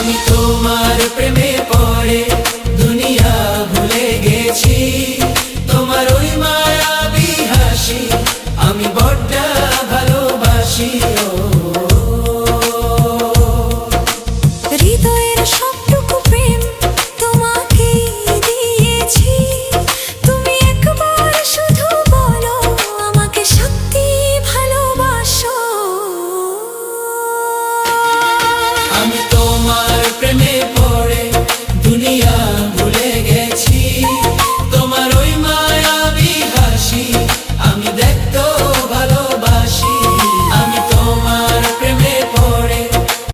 আমি তোমার প্রেমে পড়ে দুনিয়া ভুলে গেছি, তোমার ওই মায়াবী হাসি আমি বড্ড ভালোবাসি। হৃদয়ের সবটুকু প্রেম তোমাকেই দিয়েছি, তুমি একবার শুধু বলো আমাকে সত্যি ভালোবাসো। আমি